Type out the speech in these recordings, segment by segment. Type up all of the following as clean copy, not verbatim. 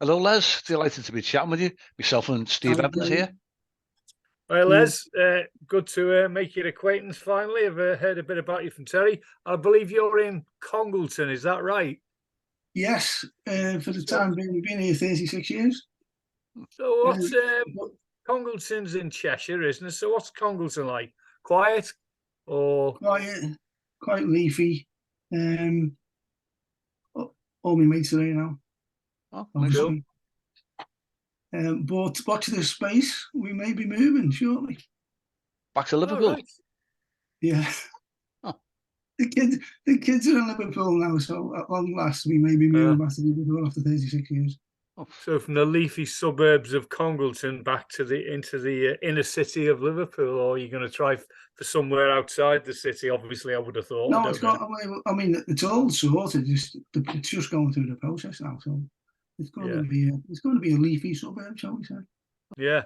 Hello, Les. Delighted to be chatting with you. Myself and Steve Evans here. Hi, Les. Good to make your acquaintance finally. I've heard a bit about you from Terry. I believe you're in Congleton, is that right? Yes, for the time being, we've been here 36 years. So what's Congleton's in Cheshire, isn't it? So what's Congleton like? Quiet or Quiet, quite leafy. All my mates are here now. Oh, obviously. But watch this space. We may be moving shortly. Back to Liverpool. Right. Yeah. Oh. The kids are in Liverpool now, so at long last we may be moving back to Liverpool after 36 years. So from the leafy suburbs of Congleton back to into the inner city of Liverpool, or are you going to try for somewhere outside the city? Obviously, I would have thought. No, I mean, it's all sorted. It's just going through the process now, so it's going to be a leafy suburb, shall we say? Yeah.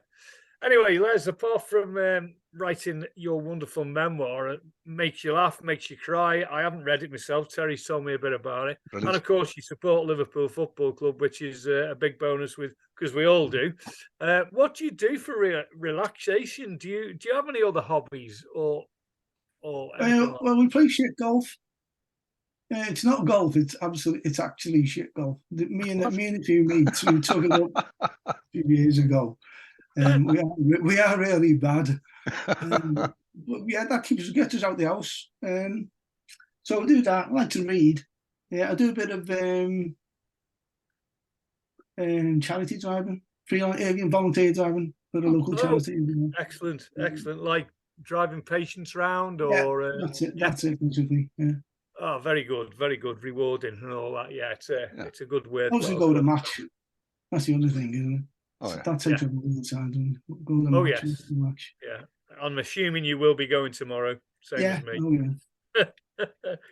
Anyway, Les, apart from writing your wonderful memoir, it makes you laugh, makes you cry. I haven't read it myself. Terry's told me a bit about it. Brilliant. And of course, you support Liverpool Football Club, which is a big bonus because we all do. What do you do for relaxation? Do you have any other hobbies or anything like well, we play shit golf. It's not golf. It's actually shit golf. Me and a few mates we took it up a few years ago. We are really bad. But yeah, that gets us out the house. So I do that. I like to read. Yeah, I do a bit of charity driving, volunteer driving for the local charity. Excellent. Like driving patients round, or that's it basically. Yeah. Oh, very good, rewarding and all that. Yeah, it's a good word. Also go to match. That's the other thing, isn't it? Oh, yeah. That takes up all the time. Go to match. Yeah. I'm assuming you will be going tomorrow. Same as me. Oh, yeah.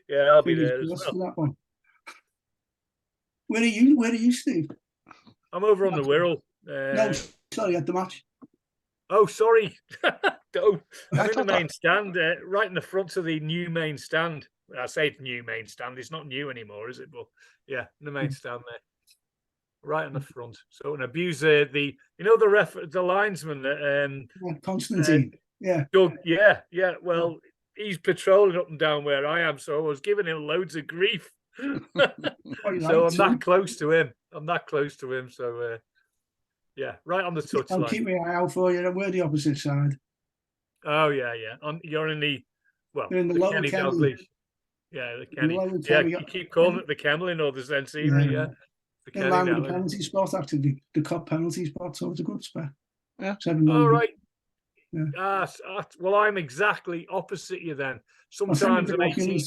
Yeah, I'll be there as well. That one. Where are you, Steve? I'm over on the Wirral. No, sorry, at the match. Oh, sorry. I'm in the main stand, right in the front of the new main stand. I say it's new main stand. It's not new anymore, is it? But yeah, the main stand there. Right in the front, so and abuse the linesman Constantine, Doug, well, he's patrolling up and down where I am, so I was giving him loads of grief. So I'm that close to him. So yeah, right on the touchline. I'll keep my eye out for you. We're the opposite side. Oh yeah. You're in the you're in the lower Kemley. Yeah, the Kenny. Yeah, you keep calling it the Kemley or the Zenseary, yeah. In line with the penalty spot, actually, the cup penalty spot, so it's a good spot. Yeah. All right. Yeah. Well, I'm exactly opposite you then. Sometimes I'm 18.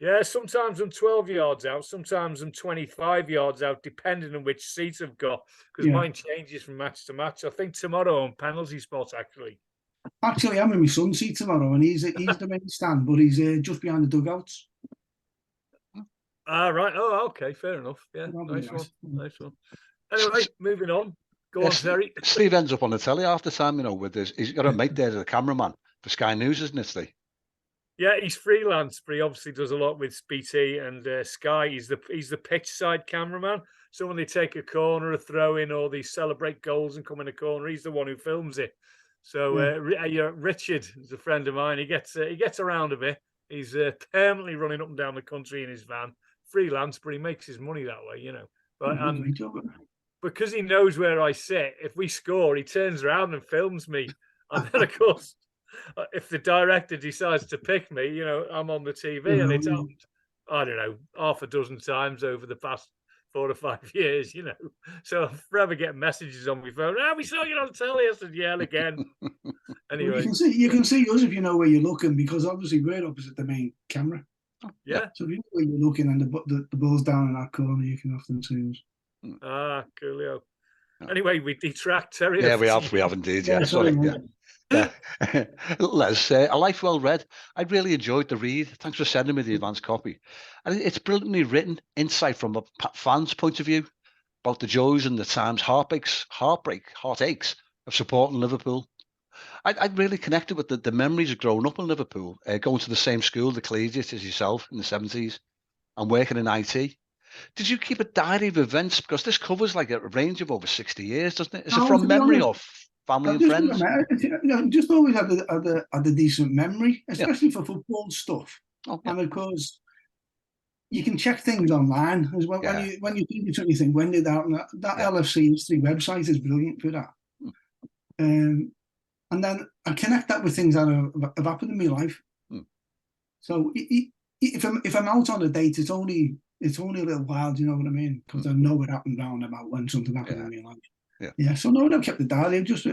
Yeah, sometimes I'm 12 yards out. Sometimes I'm 25 yards out, depending on which seat I've got, because mine changes from match to match. I think tomorrow on penalty spot, actually. Actually, I'm in my son's seat tomorrow, and he's the main stand, but he's just behind the dugouts. Right. Oh, okay. Fair enough. Yeah. Nice one. Anyway, moving on. Go on, Terry. Steve ends up on the telly after time, with this. He's got a mate there, the cameraman for Sky News, isn't it, Steve? Yeah, he's freelance, but he obviously does a lot with BT and Sky. He's the pitch side cameraman. So when they take a corner, a throw in, or they celebrate goals and come in a corner, he's the one who films it. So Richard is a friend of mine. He gets around a bit. He's permanently running up and down the country in his van. Freelance, but he makes his money that way, But because he knows where I sit, if we score, he turns around and films me. And then, of course, if the director decides to pick me, I'm on the TV, and it's happened, I don't know, half a dozen times over the past 4 or 5 years, So I'm forever getting messages on my phone. We saw you on telly. I said, yeah, again. Anyway, well, you can see us if you know where you're looking, because obviously we're opposite the main camera. Yeah. So if you know where you're looking and the ball's down in that corner, you can often see us. Coolio. Anyway, we detract, Terry. Yeah, we have indeed. Yeah, sorry. Yeah. Les, a life well read. I really enjoyed the read. Thanks for sending me the advance copy. And it's brilliantly written, insight from a fan's point of view about the joys and the times, heartaches of supporting Liverpool. I really connected with the memories of growing up in Liverpool, going to the same school, the collegiate, as yourself in the 70s, and working in IT. Did you keep a diary of events? Because this covers like a range of over 60 years, doesn't it? Is it No, from to be memory honest, or family I've and just friends? just always had a decent memory, Yeah. especially for football stuff. Oh, yeah. And of course, you can check things online as well. Yeah. When you think of something, you think, when did that? And that Yeah. LFC history website is brilliant for that. And then I connect that with things that have happened in my life. So if I'm out on a date, it's only a little while. Do you know what I mean? Because I know it happened round about when something happened in my life. Yeah. So no, I never kept the diary. I've just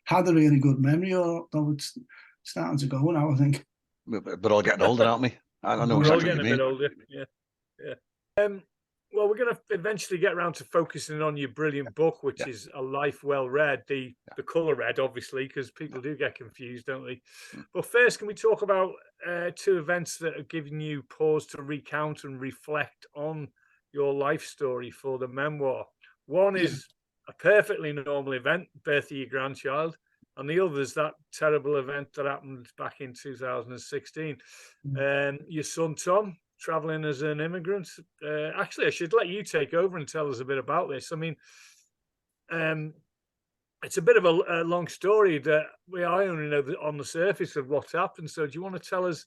had a really good memory, although it's starting to go now, I think. We're all getting older, aren't we? I know We're all exactly getting what you mean. a bit older. Yeah. Well, we're going to eventually get around to focusing on your brilliant book, which is A Life Well Read, the colour red, obviously, because people do get confused, don't they? But first, can we talk about 2 events that have given you pause to recount and reflect on your life story for the memoir? One is a perfectly normal event, birth of your grandchild, and the other is that terrible event that happened back in 2016. Your son, Tom, traveling as an immigrant. Actually, I should let you take over and tell us a bit about this. I mean, it's a bit of a long story that I only know on the surface of what happened. So do you want to tell us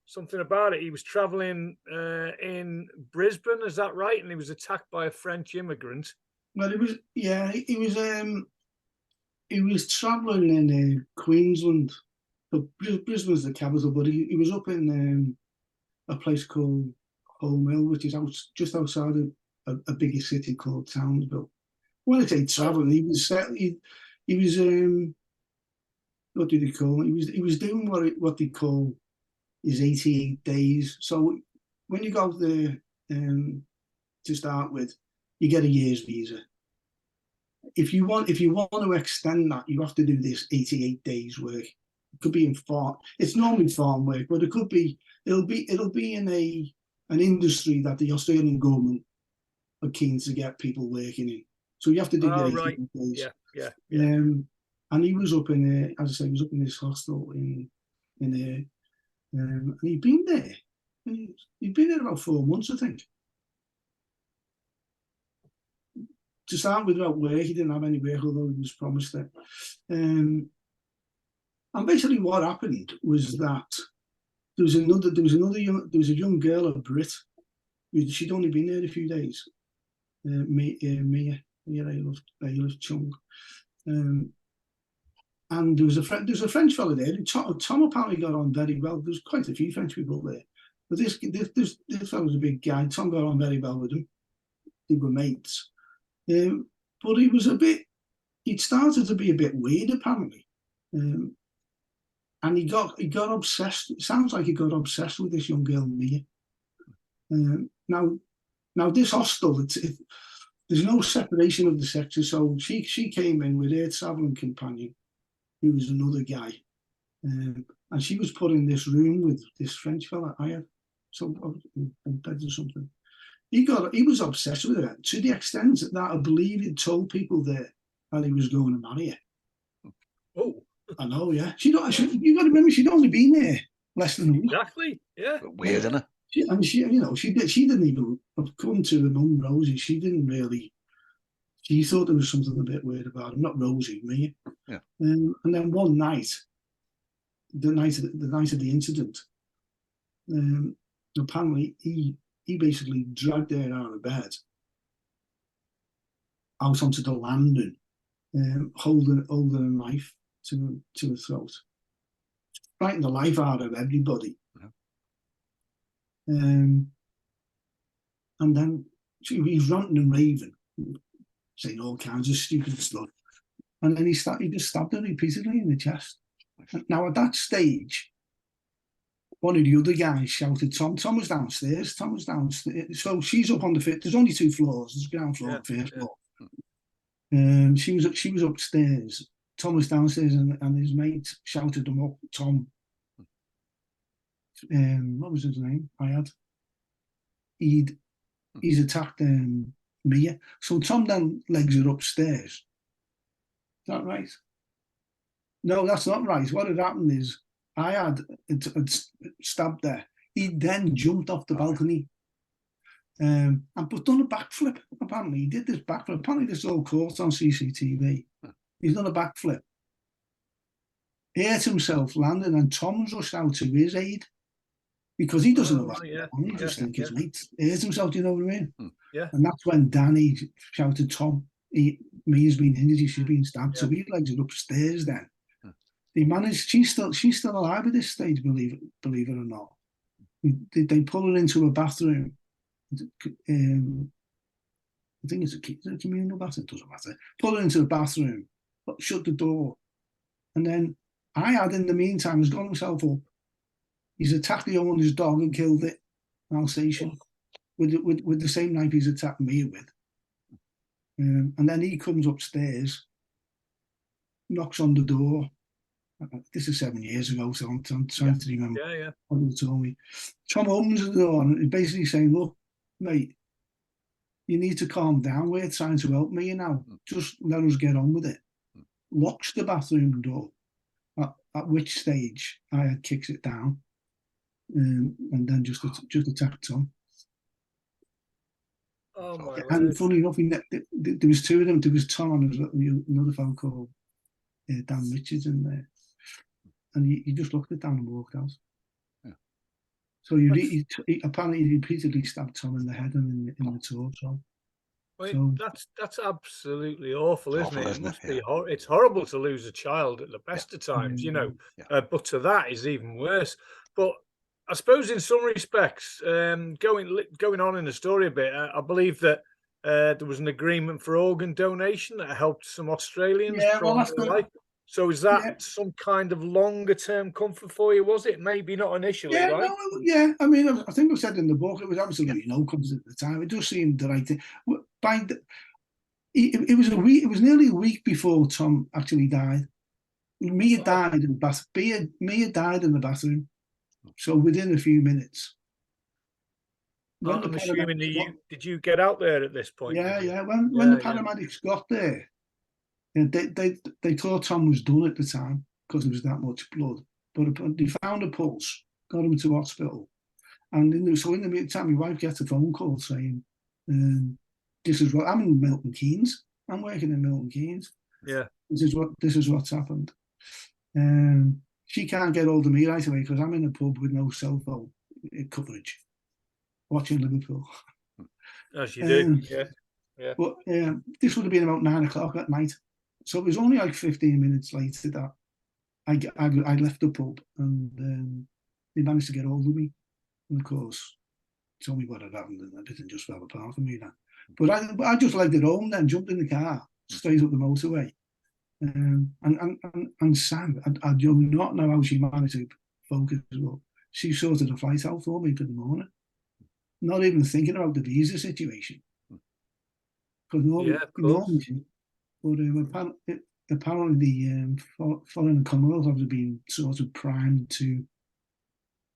something about it? He was traveling in Brisbane, is that right? And he was attacked by a French immigrant. Well, he was traveling in Queensland. But Brisbane's the capital, but he was up in a place called Home, which is just outside of a bigger city called Townsville. When I say traveling, he was what do they call it? He was doing what they call his 88 days. So when you go there to start with, you get a year's visa. If you want to extend that, you have to do this 88 days work. It could be in farm. It's normally farm work, but it'll be in an industry that the Australian government are keen to get people working in. So you have to do your 88 days. Yeah. And he was up in as I say, he was up in this hostel in there, and he'd been there. He'd been there about 4 months, I think. To start with, about work, he didn't have any work, although he was promised it. And basically, what happened was that there was a young girl, a Brit. She'd only been there a few days. Mia Chung. And there was a French fellow there. Tom apparently got on very well. There's quite a few French people there, but this fellow was a big guy. Tom got on very well with him. They were mates. But he'd started to be a bit weird, apparently. And he got obsessed. It sounds like he got obsessed with this young girl, Mia. Now this hostel, there's no separation of the sexes. So she came in with her traveling companion, who was another guy, and she was put in this room with this French fella I had, in bed or something. He was obsessed with her to the extent that I believe he told people there that he was going to marry her. Oh, I know, yeah. You got to remember, she'd only been there less than a week. Exactly, yeah. Weird, isn't it? She didn't even come to her mum, Rosie. She didn't really. She thought there was something a bit weird about him. Not Rosie, me. Yeah. And then one night, the night of the incident, apparently he basically dragged her out of bed, out onto the landing, holding a knife to her throat, frightened the life out of everybody. And then he's ranting and raving, saying all kinds of stupid stuff. And then he just stabbed her repeatedly in the chest. Now, at that stage, one of the other guys shouted, Tom was downstairs. So she's up on the fifth. There's only 2 floors. There's ground floor and first floor. She was upstairs. Tom was downstairs, and his mate shouted him up, Tom. What was his name? He's attacked Mia. So Tom then legs her upstairs. Is that right? No, that's not right. What had happened is I had stabbed her. He then jumped off the balcony. But done a backflip. Apparently, he did this backflip. Apparently, this is all caught on CCTV. He's done a backflip, hurt himself, landed, and Tom's rushed out to his aid because he doesn't know what's going on. He just thinks his mate hurt himself. Do you know what I mean? Yeah. And that's when Danny shouted, "Tom, Mia's been injured. She's been stabbed." So he legs her upstairs. Then they managed. She's still alive at this stage. Believe it or not. They pull her into a bathroom. I think it's a communal bathroom. It doesn't matter. Pull her into the bathroom, shut the door, and then I in the meantime, has got himself up. He's attacked the owner's dog and killed it, Alsatian, with the same knife he's attacked me with. And then he comes upstairs, knocks on the door. This is 7 years ago, so I'm trying to remember what he told me. Tom opens the door and he's basically saying, "Look, mate, you need to calm down. We're trying to help me now. Just let us get on with it." Locks the bathroom door, at which stage I kicks it down, and then just attacked Tom. Oh my And word. funny enough, there was two of them. There was Tom and there was another fellow called Dan Richards in there. And he just looked at Dan and walked out. Yeah. So he apparently repeatedly stabbed Tom in the head and in the torso. Well, that's absolutely awful, isn't it? It must be. It's horrible to lose a child at the best of times, you know. But to that is even worse. But I suppose in some respects, going on in the story a bit, I believe that there was an agreement for organ donation that helped some Australians. Yeah, well, that's good. Life. So is that some kind of longer term comfort for you? Was it? Maybe not initially, right? No, I mean, I think I said in the book it was absolutely no comfort at the time. It just seemed the right thing. It was nearly a week before Tom actually died. Mia died in the bathroom. So within a few minthey I'm assuming did you get out there at this point? Yeah. When the paramedics got there, they thought Tom was done at the time because there was that much blood. But they found a pulse, got him to hospital, and in the meantime, my wife gets a phone call saying, "This is what I'm in Milton Keynes. I'm working in Milton Keynes. Yeah, this is what's happened." She can't get hold of me right away because I'm in a pub with no cell phone coverage, watching Liverpool. As you do, yeah. But this would have been about 9 o'clock at night, so it was only like 15 minutes later that I left the pub, and they managed to get hold of me, and of course told me what had happened, and everything just fell apart for me then. But I just legged it home, then jumped in the car straight up the motorway. And Sam, I do not know how she managed to focus. Well, she sorted a flight out for me for the morning, not even thinking about the visa situation. Because normally, but apparently foreign and Commonwealth have been sort of primed to.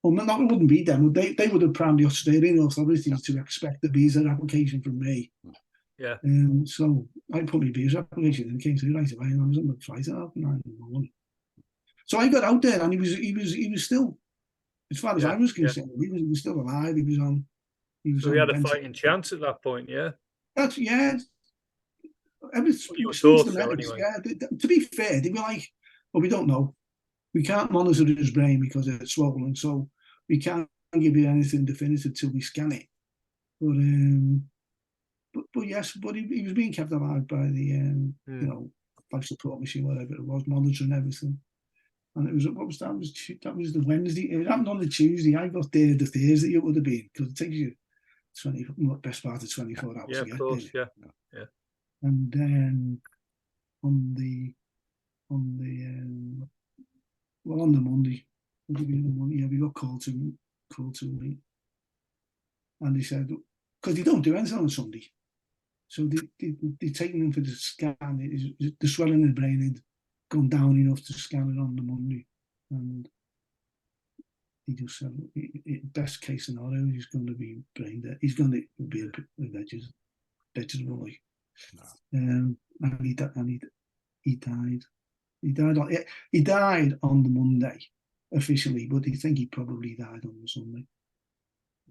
Well, it wouldn't be them. They would have primed the Australian authorities to expect the visa application from me. Yeah. So I put my visa application and it came through right away, and I was on the flight at 9 in the morning. So I got out there, and he was still, as far as I was concerned, he was still alive. He was so he had a fighting chance at that point, yeah. That's You thought so, anyway. To be fair, they were like, "Well, we don't know. We can't monitor his brain because it's swollen, so we can't give you anything definitive till we scan it." But he was being kept alive by the life support machine, whatever it was, monitoring everything. And it was that was the Wednesday. It happened on the Tuesday. I got there the Thursday. It would have been because it takes you best part of 24 hours to get there. Yeah. And then on the Monday, we got called to meet, and they said, because they don't do anything on Sunday, so they're taking him for the scan. The swelling in the brain had gone down enough to scan it on the Monday, and he just said, best case scenario, he's going to be brain dead. He's going to be a vegetable, like. And he died. He died on the Monday officially, but they think he probably died on the Sunday.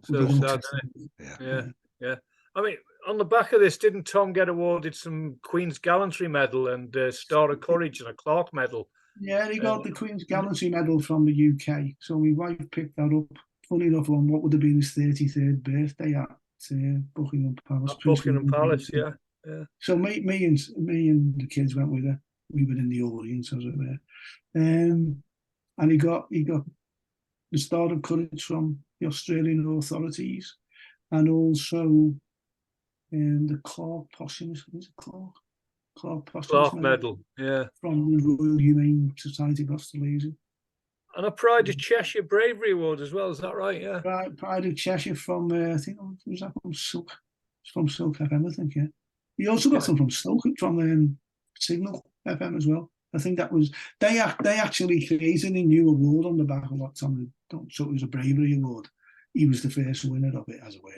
So sad, isn't it? Yeah. Yeah. I mean, on the back of this, didn't Tom get awarded some Queen's Gallantry Medal and Star of Courage and a Clark Medal? Yeah, he got the Queen's Gallantry Medal from the UK. So my wife picked that up. Funny enough, on what would have been his 33rd birthday at Buckingham Palace. At Buckingham Palace, yeah. So me and the kids went with her. We were in the audience, as it were. And he got the Star of Courage from the Australian authorities, and also the Clark Posthumous, is it Clark Posthumous Medal, yeah, from the Royal Humane Society of Australasia. And a Pride of Cheshire Bravery Award as well, is that right? Yeah. Pride of Cheshire from I think was that from Silk. It's from Silk FM, I think. Yeah. He also got some from Stoke, from Signal FM as well. I think that was they actually created a new award on the back of what Tom done. So it was a bravery award. He was the first winner of it, as it were.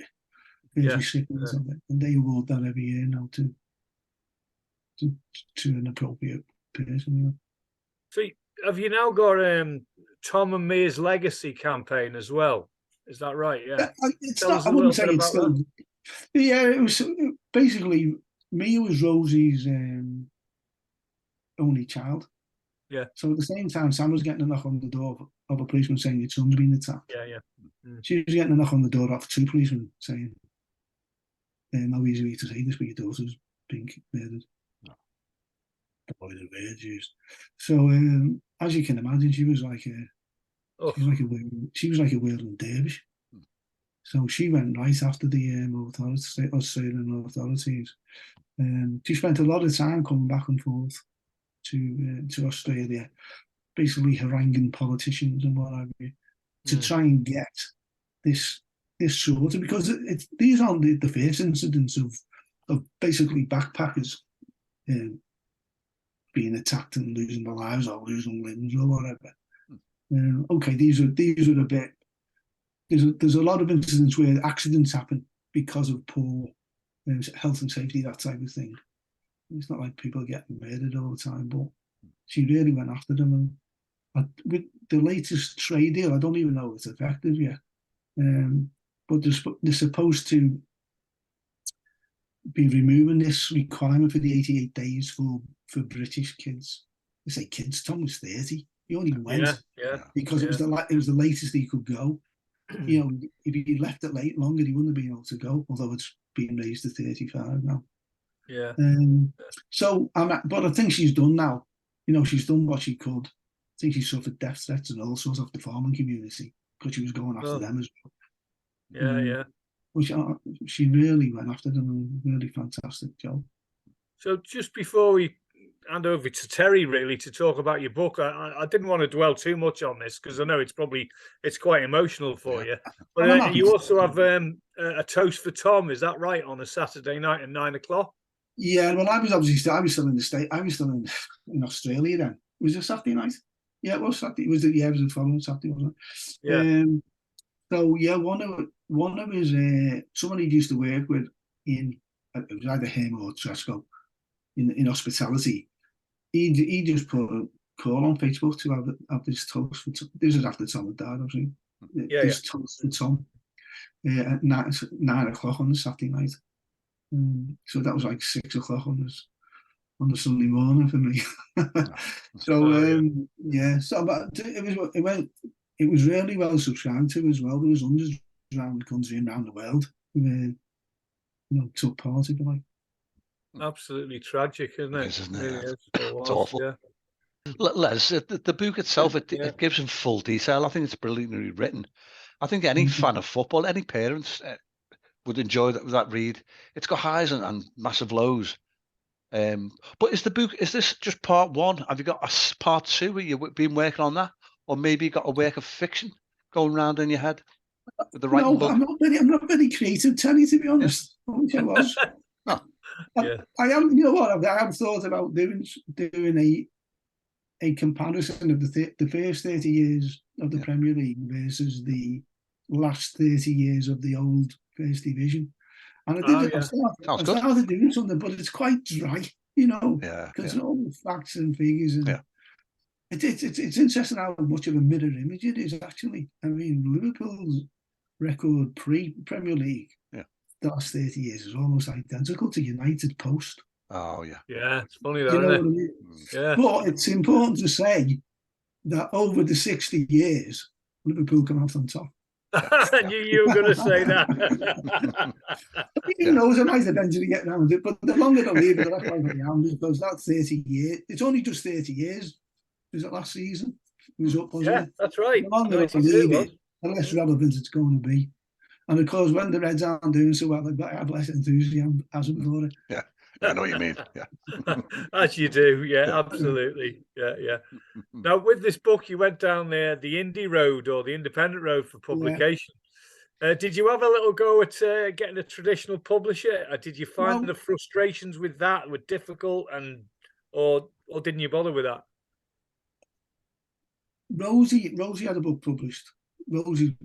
Recipients of it, and they award that every year now to an appropriate person. You know. So have you now got Tom and Mia's legacy campaign as well? Is that right? Yeah. It's not. I wouldn't say it's still. Yeah, it was basically Mia was Rosie's only child. Yeah. So at the same time, Sam was getting a knock on the door of a policeman saying your son's been attacked. Yeah. She was getting a knock on the door off 2 policemen saying, "How easy to say this, but your daughter's been murdered." No. The boy the words used. So as you can imagine, she was like a whirling dervish. So she went right after the Australian authorities. She spent a lot of time coming back and forth to Australia, basically haranguing politicians and what have you, to try and get this sorted, because these aren't the first incidents of basically backpackers being attacked and losing their lives or losing limbs or whatever. Okay, these are a bit. There's a lot of incidents where accidents happen because of poor health and safety, that type of thing. It's not like people are getting murdered all the time, but she really went after them. And with the latest trade deal, I don't even know if it's effective yet. But they're supposed to be removing this requirement for the 88 days for British kids. They say kids. Tom was 30. He only went because it was the latest he could go. You know, if he left it longer, he wouldn't have been able to go. Although it's being raised to 35 now. Yeah. But I think she's done now. You know, she's done what she could. I think she suffered death threats and all sorts of the farming community because she was going after them as well. Yeah. Which she really went after them, and really fantastic job. So just before we hand over to Terry, really, to talk about your book, I didn't want to dwell too much on this because I know it's quite emotional for you. But you also have a toast for Tom, is that right, on a Saturday night at 9 o'clock? Yeah, well, I was still in the States. I was still in Australia then. Was it Saturday night? Yeah, it was Saturday. It was the following Saturday, wasn't it? Yeah. So yeah, one of his someone he used to work with it was either him or Tresco in hospitality. He just put a call on Facebook to have this toast for Tom. This is after Tom had died, obviously. This toast for Tom at 9 o'clock on the Saturday night. So that was like 6 o'clock on the Sunday morning for me. So but it was really well subscribed to as well. There was hundreds around the country and around the world who took part, if you like. Absolutely tragic, isn't it? Isn't it? Really is. It's awful. Yeah. Les, the book itself, it gives in full detail. I think it's brilliantly written. I think any fan of football, any parents would enjoy that read. It's got highs and massive lows. But is this just part one? Have you got a part two where you've been working on that? Or maybe you got a work of fiction going around in your head with the writing book? I'm not very creative, Terry, to be honest. I wish I was. I am. You know what? I have thought about doing a comparison of the first 30 years of the Premier League versus the last 30 years of the old First Division. And I did. I started doing something, but it's quite dry, because all the facts and figures and. It's interesting how much of a mirror image it is, actually. I mean, Liverpool's record pre-Premier League the last 30 years is almost identical to United post. Oh, yeah. Yeah, it's funny, Do you though, know isn't what I it? mean? Yeah. But it's important to say that over the 60 years, Liverpool come out on top. I knew you were going to say that. Who knows, I might eventually get around it, but the longer I leave it, the less likely I am, because that 30 years, it's only just 30 years. Was it last season? It was up, wasn't Yeah, it? that's right. The longer I 92 leave was. it, the less relevant it's going to be. And of course, when the Reds aren't doing so well, they've got to have less enthusiasm for it. Yeah, I know what you mean. Yeah. As you do. Yeah, absolutely. Yeah. Now, with this book, you went down there the indie road or the independent road for publication. Did you have a little go at getting a traditional publisher? Did you find the frustrations with that were difficult, or didn't you bother with that? Rosie had a book published. Rosie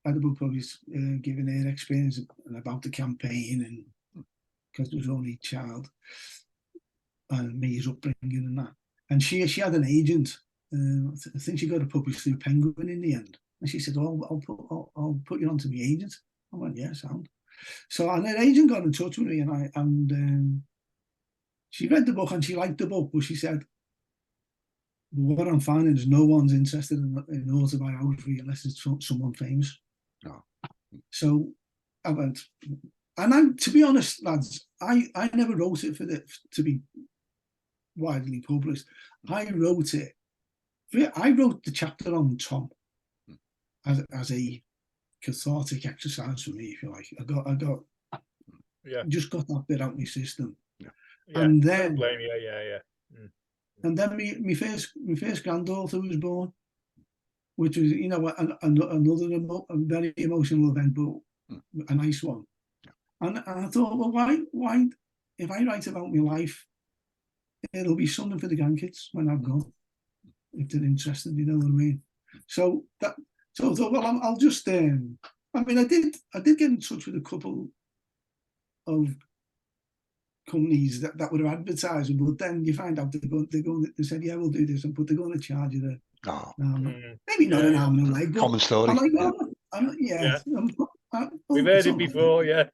had a book published, giving her experience and about the campaign, and because there was only a child and me's upbringing and that. And she had an agent. I think she got it published through Penguin in the end. And she said, "Oh, I'll put you on to my agent." I went, "Yeah, sound." So, and her agent got in touch with me, and she read the book and she liked the book, but she said, "What I'm finding is no one's interested in autobiography unless it's someone famous." Oh. So I went, and to be honest, lads, I never wrote it to be widely published. I wrote the chapter on Tom as a cathartic exercise for me, if you like. I got just got that bit out of my system. And then blame you. Yeah. And then my first granddaughter was born, which was, another very emotional event, but a nice one. And I thought, well, why, if I write about my life, it'll be something for the grandkids when I'm gone, if they're interested, you know what I mean? So I thought, well, I'll just, I did get in touch with a couple of companies that were advertising, but then you find out they said, "Yeah, we'll do this," but they're going to charge you maybe not an arm and a leg. Common story. We've heard it before, yeah.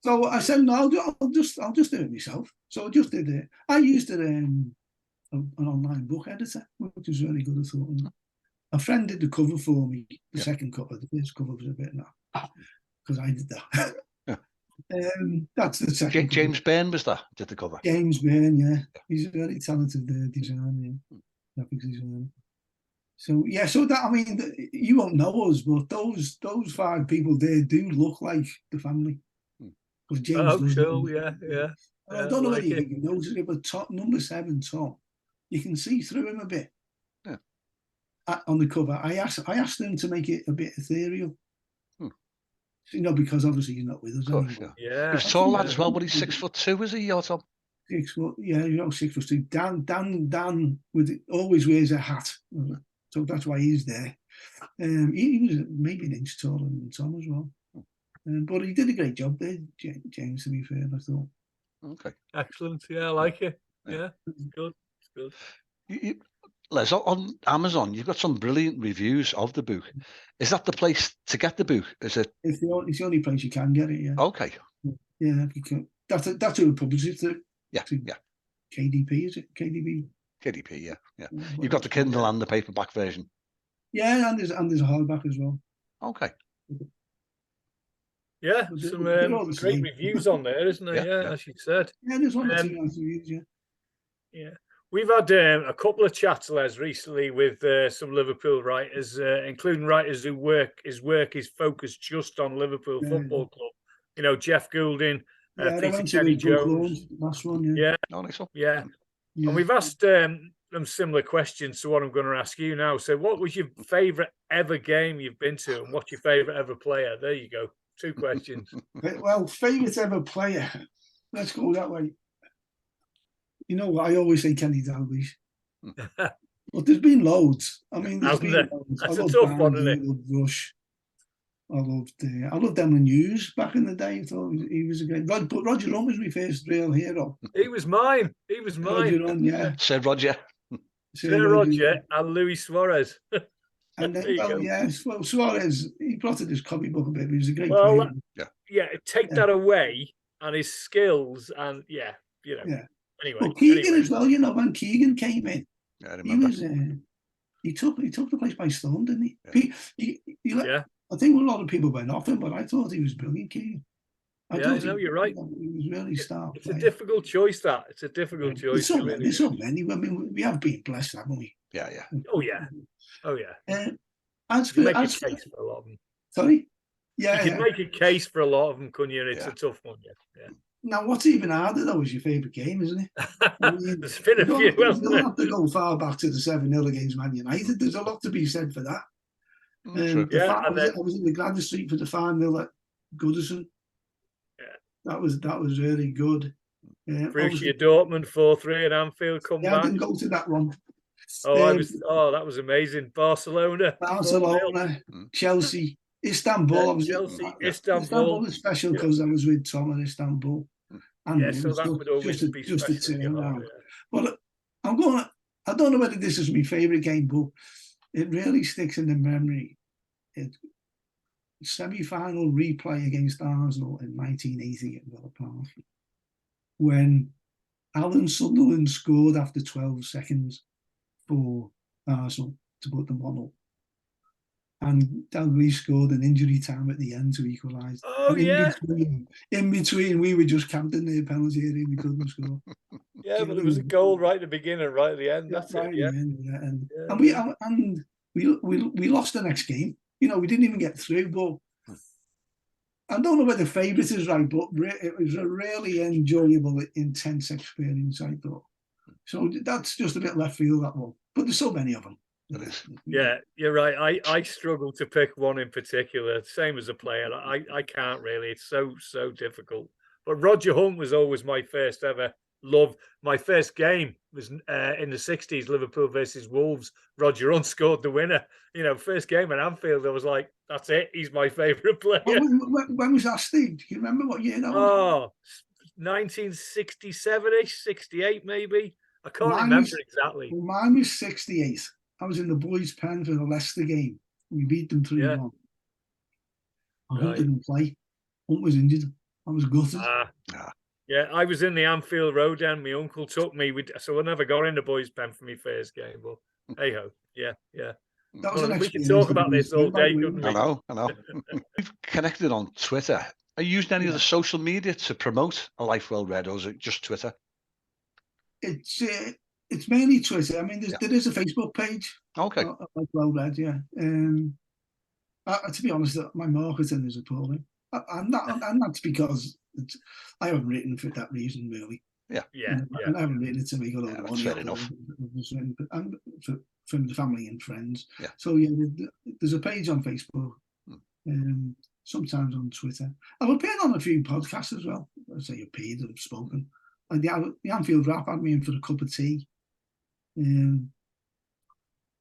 So I said, "No, I'll just do it myself." So I just did it. I used an online book editor, which was really good. I thought. A friend did the cover for me. The second cover, the first cover was a bit because I did that. That's the second. James Byrne was that did the cover. James Byrne, yeah, he's a very talented designer, graphic designer. So so that you won't know us, but those 5 people there do look like the family. Because James yeah. I don't know whether you can notice it, but number 7, Tom, you can see through him a bit. On the cover, I asked them to make it a bit ethereal. Because obviously you're not with us anymore. Yeah. He's tall lad as well, but he's 6'2", is he, or Tom? 6 foot, yeah, 6'2". Dan always wears a hat, so that's why he's there. He was maybe an inch taller than Tom as well, but he did a great job there, James. To be fair, I thought. Okay, excellent. Yeah, I like it. Yeah, it's good. It's good. Les, on Amazon, you've got some brilliant reviews of the book. Is that the place to get the book? Is it? It's the only place you can get it. Yeah. Okay. Yeah, that's who publishes it. Yeah. KDP, is it? KDP. KDP, yeah. You've got the Kindle and the paperback version. Yeah, and there's a hardback as well. Okay. Yeah, some great reviews on there, isn't there? Yeah, as you said. Yeah, there's one or two nice reviews. Yeah. We've had a couple of chats, Les, recently with some Liverpool writers, including writers whose work is focused just on Liverpool Football Club. Jeff Goulding, Peter Kenny Jones. Last one, yeah. Yeah. And we've asked them similar questions to what I'm going to ask you now. So what was your favourite ever game you've been to, and what's your favourite ever player? There you go. 2 questions. Well, favourite ever player. Let's go that way. You know what? I always say Kenny Dalglish. But there's been loads. There's been loads. That's a tough one, isn't it? I loved Rush. I loved Emlyn Hughes back in the day. I thought he was a great. But Roger Hunt was my first real hero. He was mine. Roger Hunt, yeah. Sir Roger and Luis Suarez. And then, Suarez, he plotted his comic book a bit. He was a great player. take that away, and his skills, and Anyway, well, Keegan as well. When Keegan came in, I remember. He took the place by storm, didn't he? Yeah. I think a lot of people went off him, but I thought he was brilliant, Keegan. You're right. He was really star. It's a difficult choice. It's a difficult choice. There's so many. I mean, we have been blessed, haven't we? Yeah. Oh yeah. You can make a case for a lot of them. Sorry. Yeah. You can make a case for a lot of them, couldn't you? It's a tough one. Yeah. Now, what's even harder though is your favourite game, isn't it? There's been a few. You don't have to go far back to the 7-0 against Man United. There's a lot to be said for that. I was in the Gladys Street for the 5-0 at Goodison. Yeah, that was really good. Borussia Dortmund 4-3 at Anfield. I didn't go to that one. That was amazing. Barcelona, Chelsea, Istanbul. Istanbul is special because I was with Tom in Istanbul. And so that would always be just special. A turnaround. Well, I don't know whether this is my favourite game, but it really sticks in the memory. Semi-final replay against Arsenal in 1980 at Villa Park, when Alan Sunderland scored after 12 seconds for Arsenal to put them 1-0. And Dalglish scored an injury time at the end to equalise. In between, we were just counting the penalty area. We couldn't score. Yeah, but there was a goal right at the beginning and right at the end. That's right it. Yeah. And we lost the next game. We didn't even get through. But I don't know whether favourite is right, but it was a really enjoyable, intense experience, I thought. So that's just a bit left field, that one. But there's so many of them. Yeah, you're right. I struggle to pick one in particular. Same as a player, I can't really. It's so difficult. But Roger Hunt was always my first ever love. My first game was in the 60s, Liverpool versus Wolves. Roger Hunt scored the winner. First game at Anfield, I was like, that's it. He's my favourite player. When was that, Steve? Do you remember what year that was? 1967-ish, 68 maybe. I can't remember exactly. Well, mine was 68. I was in the boys' pen for the Leicester game. We beat them 3-1. Hunt didn't play. Hunt was injured. I was gutted. Yeah, I was in the Anfield Road end. My uncle took me, so I never got in the boys' pen for my first game. But hey ho, yeah. That was we can talk about this all day, couldn't we? I know. We've connected on Twitter. Are you using any of the social media to promote A Life Well Read, or is it just Twitter? It's mainly Twitter. I mean, there is a Facebook page. Okay. A Life Well Read, yeah. To be honest, my marketing is appalling. And that's because I haven't written for that reason, really. Yeah. And I haven't written it to make a lot of money. Fair enough. And from the family and friends. Yeah. So there's a page on Facebook. Sometimes on Twitter. I've appeared on a few podcasts as well. I say appeared, I've spoken. Like the Anfield Rap had me in for a cup of tea.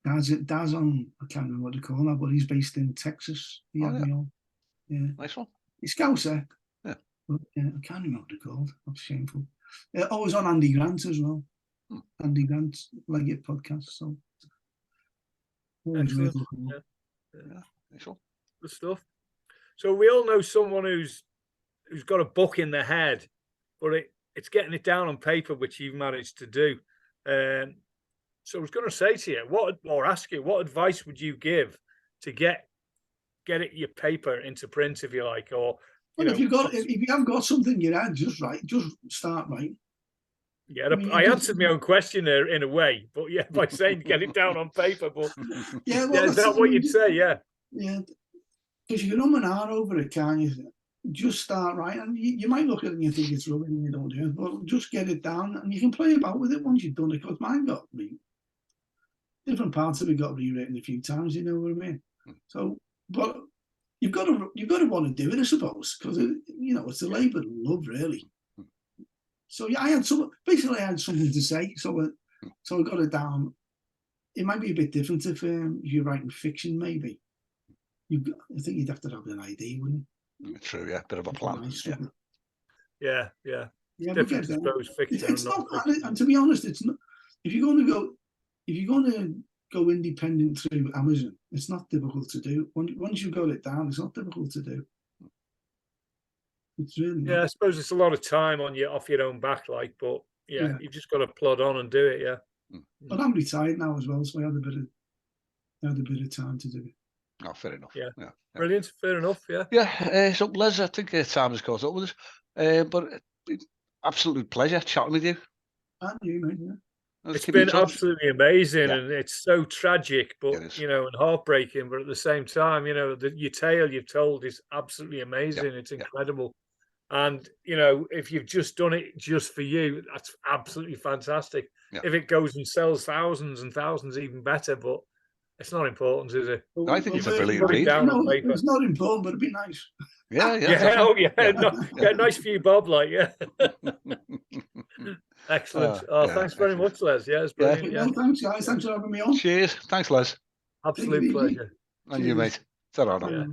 Daz on, I can't remember what to call that, but he's based in Texas. He had me on. Yeah. Nice one. He's Scouser. Yeah. But, I can't remember what they're called. That's shameful. I was on Andy Grant as well. Andy Grant, like it podcast. So always worth looking at. Yeah. Nice one. Good stuff. So we all know someone who's got a book in their head, but it's getting it down on paper, which you've managed to do. So I was going to say to you, ask you, what advice would you give to get your paper into print, if you like, or if you haven't got something in your head, just start writing. Yeah, I answered my own question there in a way, but yeah, by saying get it down on paper. But is that what you'd say? Yeah. Yeah, because you can and ahh over it, can't you? Just start writing. And you might look at it and you think it's rubbish and you don't do it, but just get it down and you can play about with it once you've done it. Because mine got different parts of it got rewritten a few times. You know what I mean? So, but you've got to want to do it, I suppose, because it's a labour of love, really. So yeah, I had something to say, so I got it down. It might be a bit different if you're writing fiction, maybe. I think you'd have to have an idea, wouldn't you? True, yeah, bit of a plan. Yeah. Different, it's not, and to be honest, it's not. If you're going to go independent through Amazon, it's not difficult to do. Once you've got it down, it's not difficult to do. It's really Yeah, I suppose it's a lot of time on off your own back, like, but Yeah. you've just got to plod on and do it. Yeah. But I'm retired now as well, so I had a bit of time to do it. Oh, fair enough. Yeah. Yeah. Brilliant. Fair enough. Yeah. Yeah. So, Les, I think time has caught up with us. But absolute pleasure chatting with you. And you, mate, yeah. It's been absolutely amazing, Yeah. and it's so tragic, but and heartbreaking. But at the same time, your tale you've told is absolutely amazing. Yeah. It's incredible, and if you've just done it just for you, that's absolutely fantastic. Yeah. If it goes and sells thousands and thousands, even better. But it's not important, is it? No, I think it's a brilliant read. It's not important, but it'd be nice. Yeah. Yeah. Nice for you, Bob. Like, yeah. Excellent. Thanks very much, Les. Yeah, it's brilliant. Well, thanks, guys. Thanks for having me on. Cheers. Thanks, Les. Absolute pleasure. And you, mate. Ta-ra.